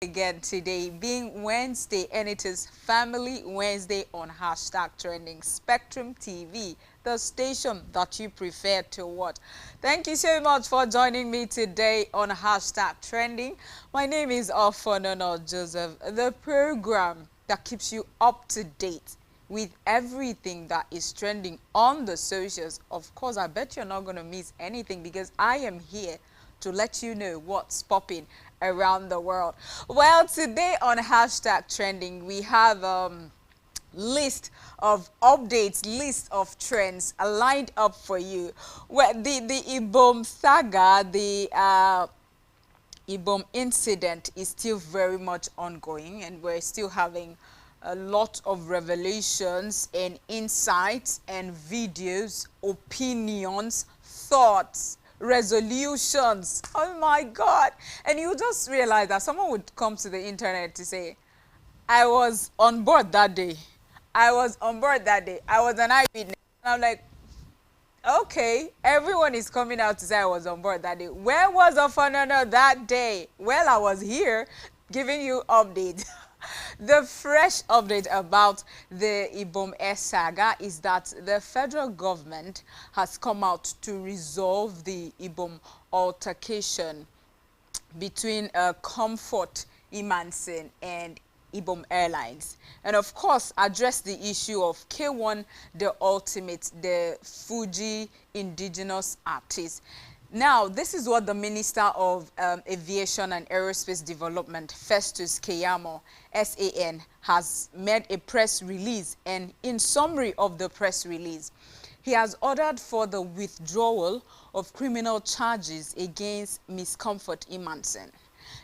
Again today being Wednesday, and it is Family Wednesday on #trending Spectrum TV, the station that you prefer to watch. Thank you so much for joining me today on #trending. My name is Ofonono Joseph, the program that keeps you up to date with everything that is trending on the socials. Of course, I bet you're not going to miss anything because I am here to let you know what's popping around the world. Well, today on #trending, we have list of updates, list of trends lined up for you. Well, the Ibom saga, the Ibom incident is still very much ongoing, and we're still having a lot of revelations and insights and videos, opinions, thoughts, resolutions. Oh my God. And you just realize that someone would come to the internet to say, I was on board that day. I was on board that day. I was an eyewitness. And I'm like, okay, everyone is coming out to say I was on board that day. Where was Ofanana that day? Well, I was here giving you updates. The fresh update about the Ibom Air saga is that the federal government has come out to resolve the Ibom altercation between Comfort Imanson and Ibom Airlines, and of course address the issue of K1 the Ultimate, the Fuji indigenous artist. Now, this is what the Minister of Aviation and Aerospace Development, Festus Keyamo, SAN, has made a press release. And in summary of the press release, he has ordered for the withdrawal of criminal charges against Miss Comfort Imanson,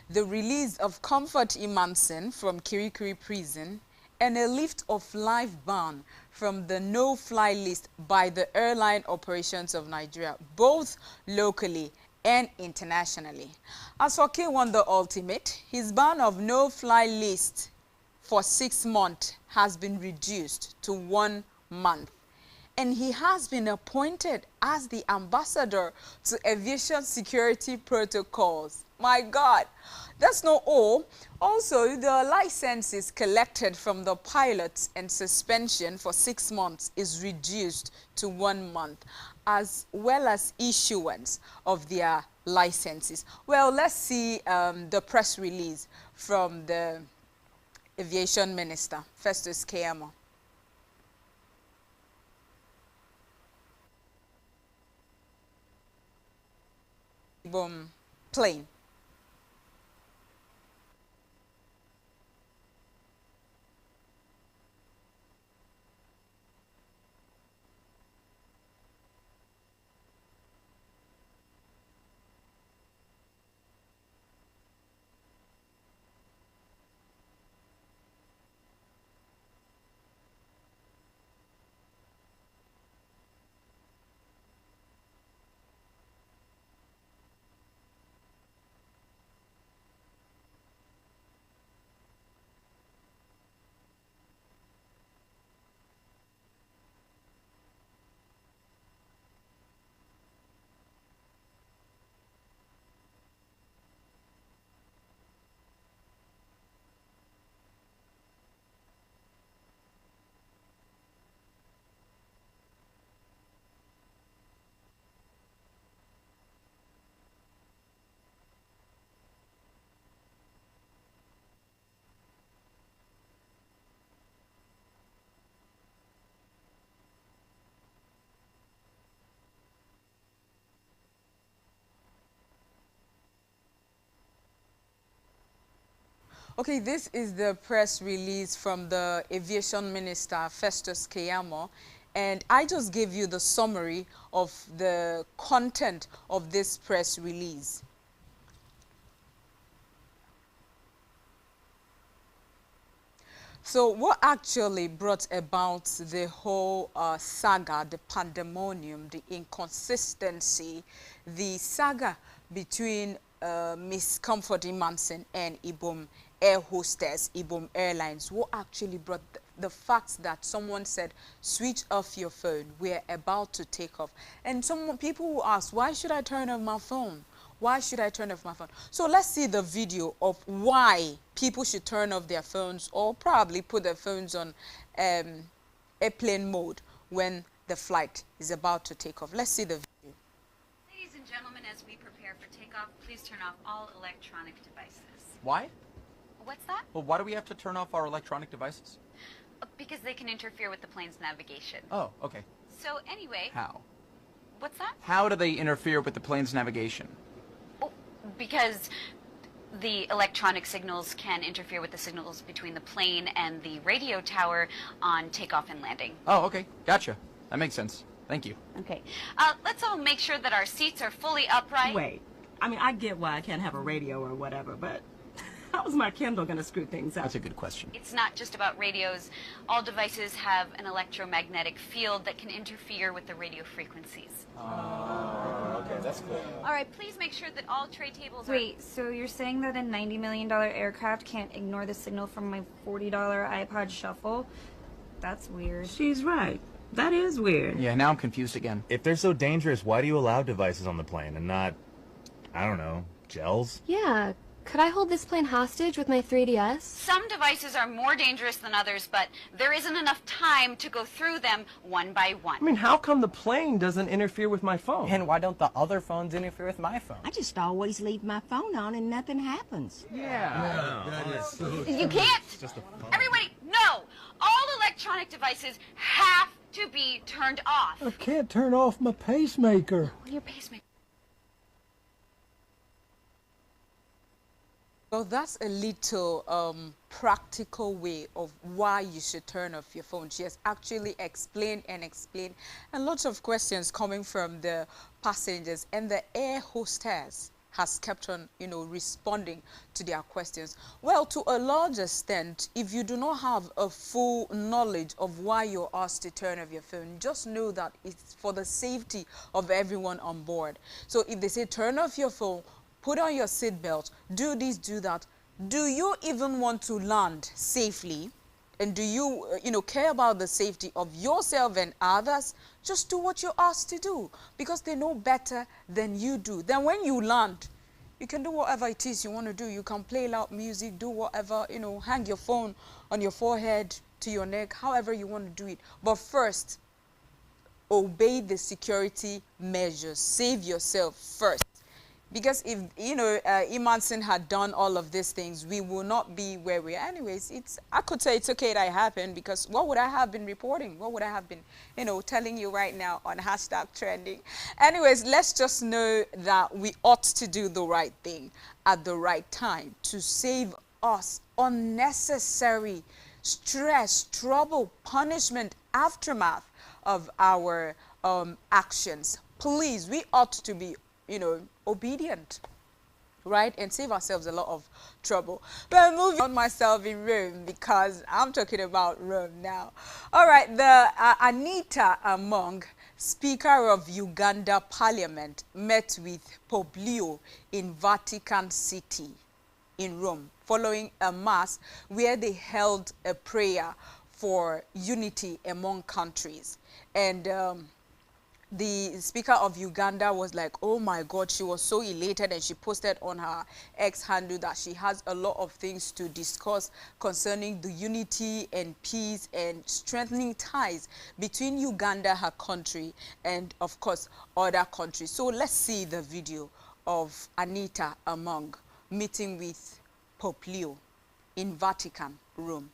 the release of Comfort Imanson from Kirikiri prison, and a lift of life ban from the no-fly list by the Airline Operations of Nigeria, both locally and internationally. As for K1 the Ultimate, his ban of no-fly list for 6 months has been reduced to 1 month. And he has been appointed as the ambassador to aviation security protocols. My God, that's not all. Also, the licenses collected from the pilots and suspension for 6 months is reduced to 1 month, as well as issuance of their licenses. Well, let's see the press release from the aviation minister, Festus Keyamo. Ibom plane. Okay, this is the press release from the aviation minister, Festus Keyamo, and I just gave you the summary of the content of this press release. So what actually brought about the whole saga, the pandemonium, the inconsistency, the saga between Miss Comfort Imanson and Ibom Air Hostess, Ibom Airlines? What actually brought the fact that someone said, switch off your phone, we're about to take off. And people will ask, why should I turn off my phone? Why should I turn off my phone? So let's see the video of why people should turn off their phones or probably put their phones on airplane mode when the flight is about to take off. Let's see the video. Ladies and gentlemen, as we prepare for takeoff, please turn off all electronic devices. Why? What's that? Well, why do we have to turn off our electronic devices? Because they can interfere with the plane's navigation. Oh, okay. So anyway, How? what's that? How do they interfere with the plane's navigation? Oh, because the electronic signals can interfere with the signals between the plane and the radio tower on takeoff and landing. Oh, okay. Gotcha. That makes sense. Thank you. Okay. Let's all make sure that our seats are fully upright. Wait, I mean, I get why I can't have a radio or whatever, but how's my Kindle gonna screw things up? That's a good question. It's not just about radios. All devices have an electromagnetic field that can interfere with the radio frequencies. Okay, that's cool. All right, please make sure that all tray tables are... Wait, so you're saying that a $90 million aircraft can't ignore the signal from my $40 iPod Shuffle? That's weird. She's right. That is weird. Yeah, now I'm confused again. If they're so dangerous, why do you allow devices on the plane and not, I don't know, gels? Yeah, could I hold this plane hostage with my 3DS? Some devices are more dangerous than others, but there isn't enough time to go through them one by one. I mean, how come the plane doesn't interfere with my phone? And why don't the other phones interfere with my phone? I just always leave my phone on and nothing happens. You can't! Everybody, no! All electronic devices have to be turned off. I can't turn off my pacemaker. Your pacemaker. Well, that's a little practical way of why you should turn off your phone. She has actually explained, and lots of questions coming from the passengers, and the air hostess has kept on, responding to their questions. Well, to a large extent, if you do not have a full knowledge of why you're asked to turn off your phone, just know that it's for the safety of everyone on board. So if they say turn off your phone, put on your seatbelt, do this, do that, do you even want to land safely? And do you, care about the safety of yourself and others? Just do what you're asked to do, because they know better than you do. Then when you land, you can do whatever it is you want to do. You can play loud music, do whatever, hang your phone on your forehead, to your neck, however you want to do it. But first, obey the security measures. Save yourself first. Because if, Imanson had done all of these things, we will not be where we are. Anyways, I could say it's okay that it happened, because what would I have been reporting? What would I have been, telling you right now on #trending? Anyways, let's just know that we ought to do the right thing at the right time to save us unnecessary stress, trouble, punishment, aftermath of our actions. Please, we ought to be obedient, right? And save ourselves a lot of trouble. But moving on myself in Rome, because I'm talking about Rome now. All right, the Anita Among, Speaker of Uganda Parliament, met with Pope Leo in Vatican City in Rome, following a mass where they held a prayer for unity among countries. And the Speaker of Uganda was like, oh my God, she was so elated, and she posted on her X handle that she has a lot of things to discuss concerning the unity and peace and strengthening ties between Uganda, her country, and of course other countries. So let's see the video of Anita Among meeting with Pope Leo in Vatican, Rome.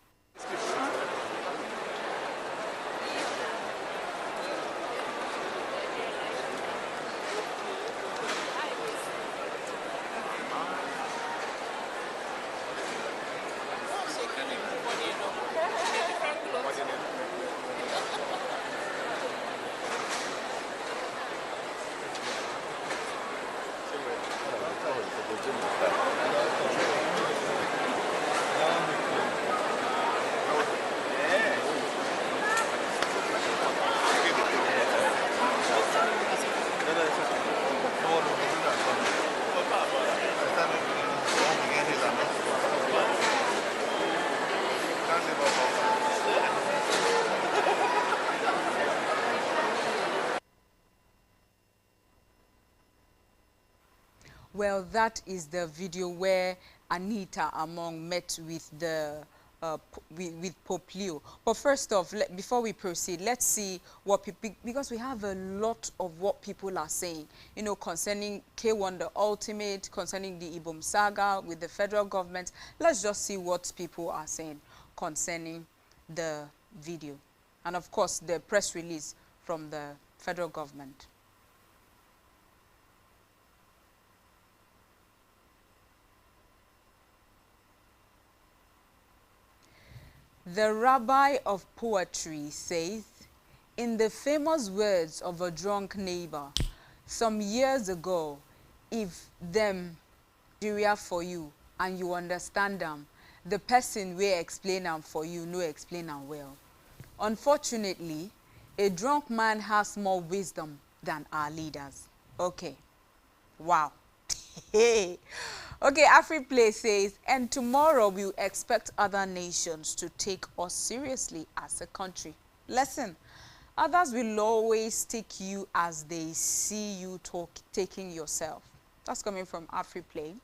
Well, that is the video where Anita Among met with the with Pope Leo. But first off, before we proceed, let's see what people, because we have a lot of what people are saying, you know, concerning K1 the Ultimate, concerning the Ibom saga with the federal government. Let's just see what people are saying concerning the video. And of course, the press release from the federal government. The rabbi of poetry says, in the famous words of a drunk neighbor, some years ago, if them Nigeria for you and you understand them, the person will explain them for you, no explain them well. Unfortunately, a drunk man has more wisdom than our leaders. Okay. Wow. Hey. Okay, AfriPlay says, and tomorrow we'll expect other nations to take us seriously as a country. Listen, others will always take you as they see you taking yourself. That's coming from AfriPlay.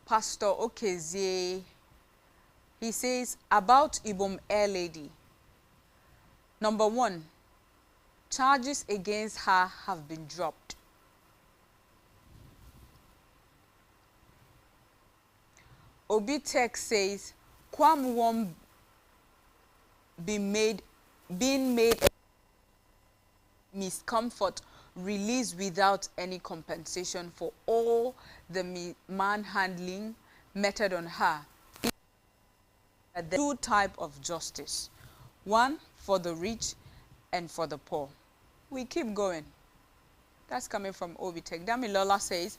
Pastor Okezie, he says, about Ibom Air Lady. Number 1, charges against her have been dropped. Obitek says, Kwam won't being made miscomfort released without any compensation for all the manhandling meted on her. There are 2 types of justice. 1 for the rich and for the poor. We keep going. That's coming from Obitek. Damilola says,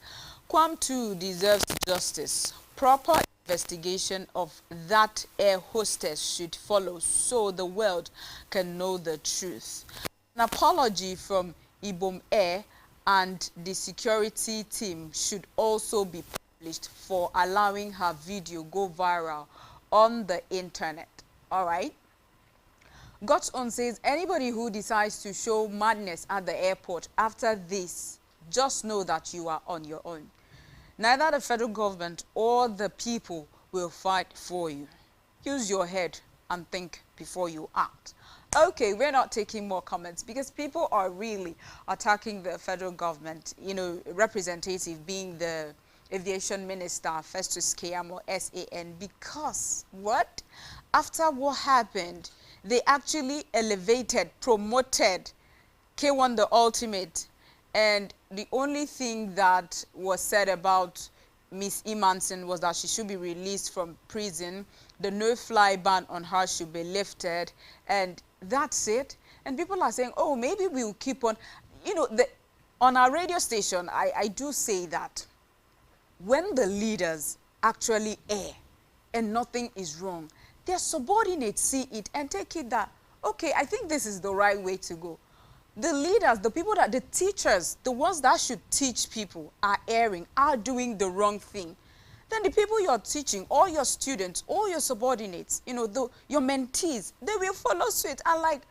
Kwam too deserves justice. Proper investigation of that air hostess should follow so the world can know the truth. An apology from Ibom Air and the security team should also be published for allowing her video go viral on the internet. All right. God's Own says, anybody who decides to show madness at the airport after this, just know that you are on your own. Neither the federal government or the people will fight for you. Use your head and think before you act. Okay, we're not taking more comments because people are really attacking the federal government, you know, representative being the aviation minister, Festus Keyamo, SAN, because what? After what happened, they actually elevated, promoted K1 the Ultimate, and the only thing that was said about Miss Emanson was that she should be released from prison. The no-fly ban on her should be lifted, and that's it. And people are saying, oh, maybe we'll keep on. You know, on our radio station, I do say that when the leaders actually air and nothing is wrong, their subordinates see it and take it that, okay, I think this is the right way to go. The leaders, the people the teachers, the ones that should teach people are erring, are doing the wrong thing. Then the people you're teaching, all your students, all your subordinates, you know, your mentees, they will follow suit. And like,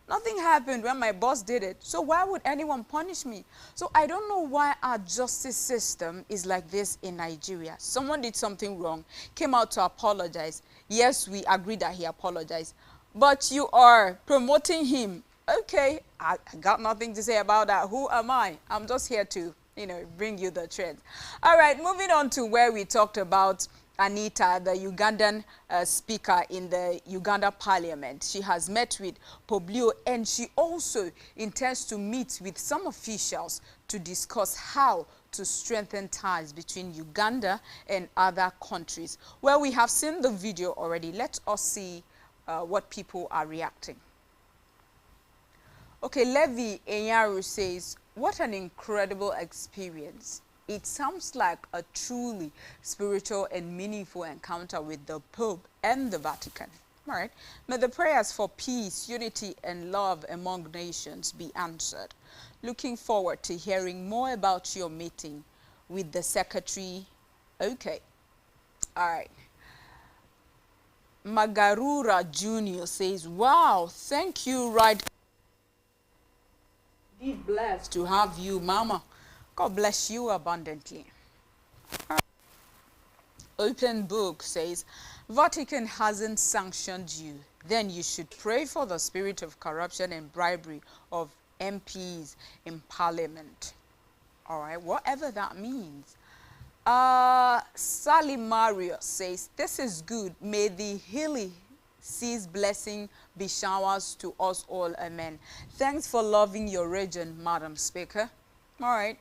nothing happened when my boss did it. So why would anyone punish me? So I don't know why our justice system is like this in Nigeria. Someone did something wrong, came out to apologize. Yes, we agree that he apologized. But you are promoting him. Okay, I got nothing to say about that. Who am I? I'm just here to, you know, bring you the trend. All right, moving on to where we talked about Anita, the Ugandan speaker in the Uganda parliament. She has met with Poblio, and she also intends to meet with some officials to discuss how to strengthen ties between Uganda and other countries. Well, we have seen the video already. Let us see what people are reacting. Okay, Levi Enyaru says, what an incredible experience. It sounds like a truly spiritual and meaningful encounter with the Pope and the Vatican. All right. May the prayers for peace, unity, and love among nations be answered. Looking forward to hearing more about your meeting with the Secretary. Okay. All right. Magarura Jr. says, wow, thank you, right. Be blessed to have you, Mama. God bless you abundantly. Open Book says, Vatican hasn't sanctioned you. Then you should pray for the spirit of corruption and bribery of MPs in Parliament. All right, whatever that means. Sally Marius says, this is good. May the Hilly Seas blessing be showers to us all. Amen. Thanks for loving your region, Madam Speaker. All right.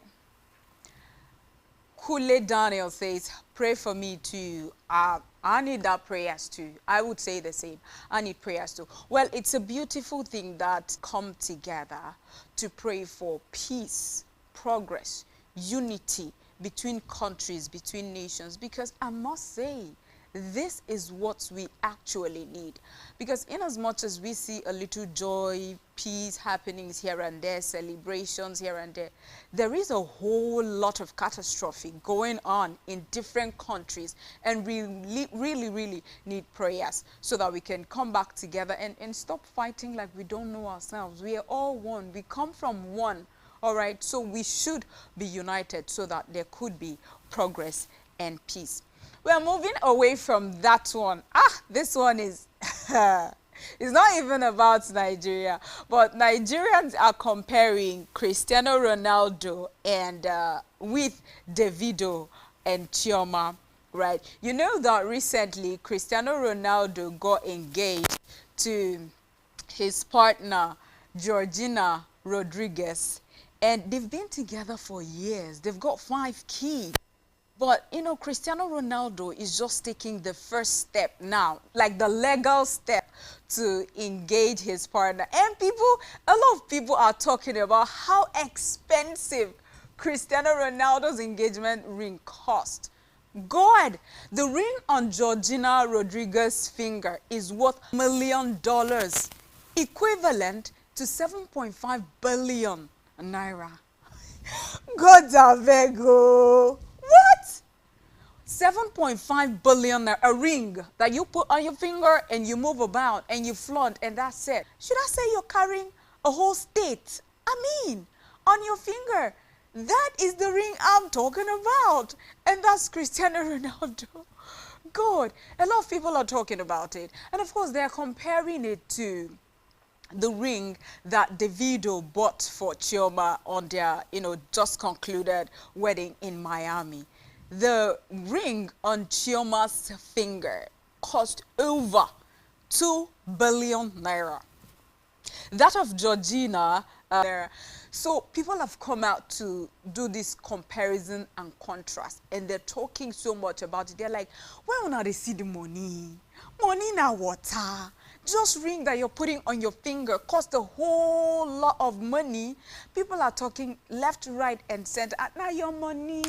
Kule Daniel says, pray for me too. I need that prayers too. I would say the same. I need prayers too. Well, it's a beautiful thing that come together to pray for peace, progress, unity between countries, between nations, because I must say, this is what we actually need. Because in as much as we see a little joy, peace happenings here and there, celebrations here and there is a whole lot of catastrophe going on in different countries, and we really need prayers so that we can come back together and stop fighting like we don't know ourselves. We are all one. We come from one. All right, so we should be united so that there could be progress and peace. We're moving away from that one. This one is, it's not even about Nigeria, but Nigerians are comparing Cristiano Ronaldo and with Davido and Chioma, right? You know that recently Cristiano Ronaldo got engaged to his partner, Georgina Rodriguez, and they've been together for years. They've got 5 kids. But, you know, Cristiano Ronaldo is just taking the first step now, like the legal step to engage his partner. And a lot of people are talking about how expensive Cristiano Ronaldo's engagement ring cost. God, the ring on Georgina Rodriguez's finger is worth $1 million, equivalent to 7.5 billion naira. God, Avego. What? 7.5 billion, a ring that you put on your finger and you move about and you flaunt and that's it. Should I say you're carrying a whole state? On your finger. That is the ring I'm talking about. And that's Cristiano Ronaldo. God, a lot of people are talking about it. And of course, they're comparing it to the ring that Davido bought for Chioma on their, just concluded wedding in Miami. The ring on Chioma's finger cost over 2 billion naira. That of Georgina, so people have come out to do this comparison and contrast, and they're talking so much about it. They're like, where will they see the money? Money na water. Just ring that you're putting on your finger cost a whole lot of money. People are talking left, right, and center. Now your money,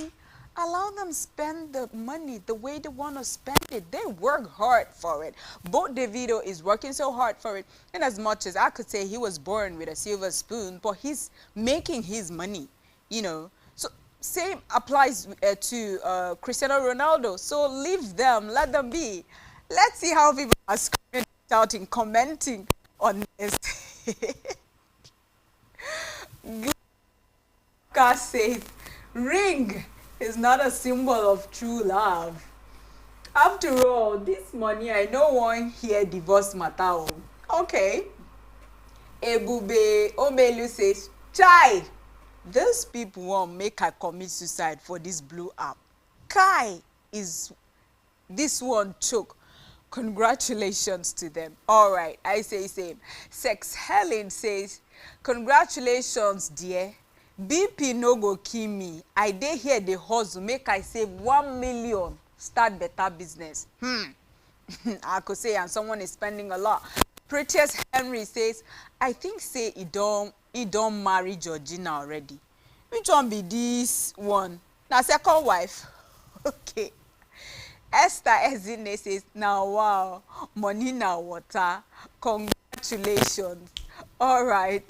allow them spend the money the way they want to spend it. They work hard for it. Both Davido is working so hard for it. And as much as I could say he was born with a silver spoon, but he's making his money, So same applies to Cristiano Ronaldo. So leave them, let them be. Let's see how people are screaming, shouting, commenting on this. God says, ring is not a symbol of true love. After all, this money, I don't want here divorce matter. Okay. Ebube Omelu says, Chai, these people won't make I commit suicide for this blue app. Kai is this one choke. Congratulations to them. All right, I say same. Sex Helen says, congratulations, dear. BP no go kill me. I dey here the hustle, make I save 1 million, start better business. I could say, and someone is spending a lot. Prettiest Henry says, I think say he don't marry Georgina already. Which one be this one? Now second wife. Okay. Esther Ezine says, now wow, money now water. Congratulations. All right.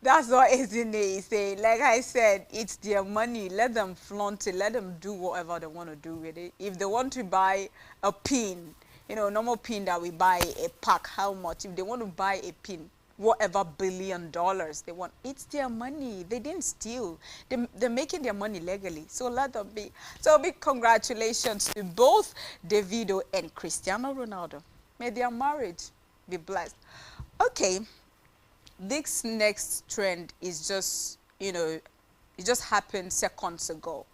That's what Ezine is saying. Like I said, it's their money. Let them flaunt it. Let them do whatever they want to do with it. If they want to buy a pin, normal pin that we buy a pack, how much? If they want to buy a pin, whatever $billion they want. It's their money. They didn't steal. They're making their money legally. So let them be. So big congratulations to both Davido and Cristiano Ronaldo. May their marriage be blessed. Okay, this next trend is just, you know, it just happened seconds ago.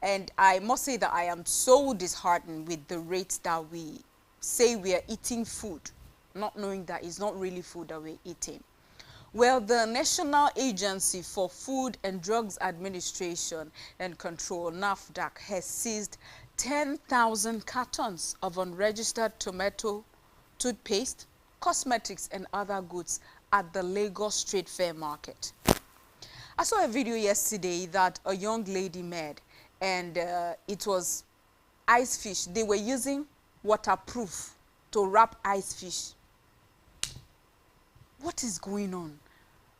And I must say that I am so disheartened with the rates that we say we are eating food, not knowing that it's not really food that we're eating. Well, the National Agency for Food and Drugs Administration and Control, NAFDAC, has seized 10,000 cartons of unregistered tomato, toothpaste, cosmetics, and other goods at the Lagos Street Fair Market. I saw a video yesterday that a young lady made, and it was ice fish. They were using waterproof to wrap ice fish. What is going on?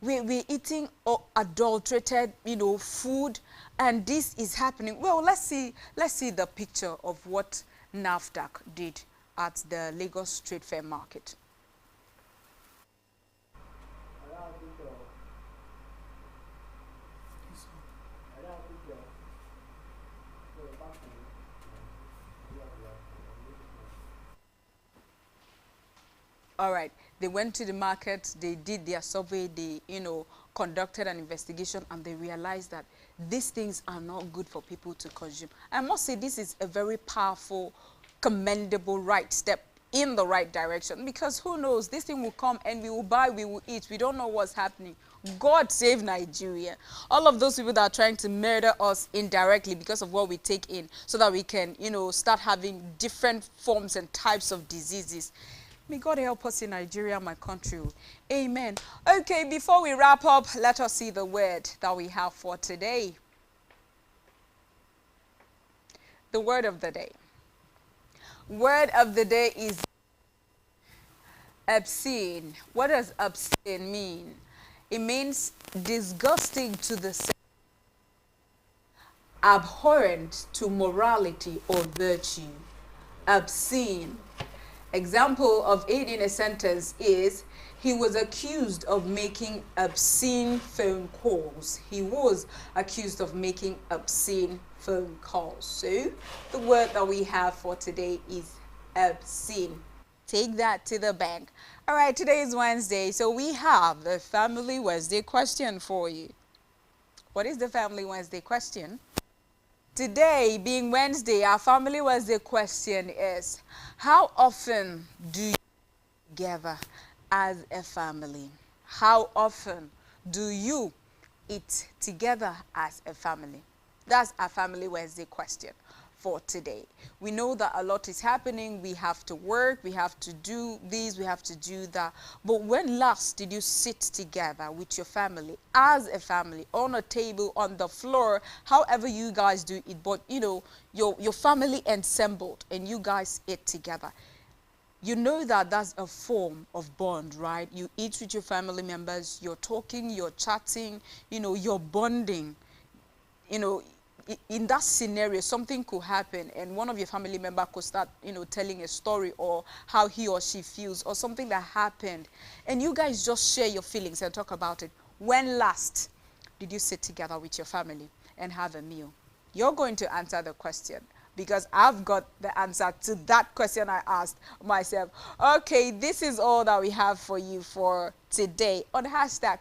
We're eating adulterated, you know, food, and this is happening. Well, let's see the picture of what NAFDAC did at the Lagos Street Fair Market. All right, they went to the market, they did their survey, they, you know, conducted an investigation, and they realized that these things are not good for people to consume. I must say this is a very powerful, commendable right step in the right direction, because who knows, this thing will come and we will buy, we will eat. We don't know what's happening. God save Nigeria. All of those people that are trying to murder us indirectly because of what we take in, so that we can, you know, start having different forms and types of diseases. May God help us in Nigeria, my country. Amen. Okay, before we wrap up, let us see the word that we have for today. The word of the day. Word of the day is obscene. What does obscene mean? It means disgusting to the sense, abhorrent to morality or virtue. Obscene. Example of it in a sentence is, he was accused of making obscene phone calls. He was accused of making obscene phone calls. So the word that we have for today is obscene. Take that to the bank. All right, today is Wednesday, so we have the Family Wednesday question for you. What is the Family Wednesday question? Today, being Wednesday, our Family Wednesday question is, how often do you eat together as a family? How often do you eat together as a family? That's our Family Wednesday question for today. We know that a lot is happening. We have to work, we have to do this, we have to do that. But when last did you sit together with your family, as a family, on a table, on the floor, however you guys do it, but you know, your family assembled and you guys ate together? You know that that's a form of bond, right? You eat with your family members, you're talking, you're chatting, you know, you're bonding. You know, in that scenario, something could happen and one of your family members could start, you know, telling a story or how he or she feels or something that happened. And you guys just share your feelings and talk about it. When last did you sit together with your family and have a meal? You're going to answer the question, because I've got the answer to that question I asked myself. Okay, this is all that we have for you for today on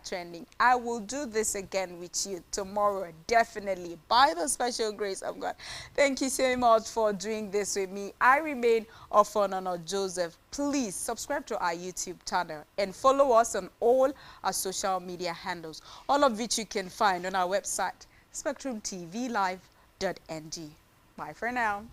#trending. I will do this again with you tomorrow, definitely, by the special grace of God. Thank you so much for doing this with me. I remain Ofonano Joseph. Please subscribe to our YouTube channel and follow us on all our social media handles, all of which you can find on our website, spectrumtvlive.ng. Bye for now.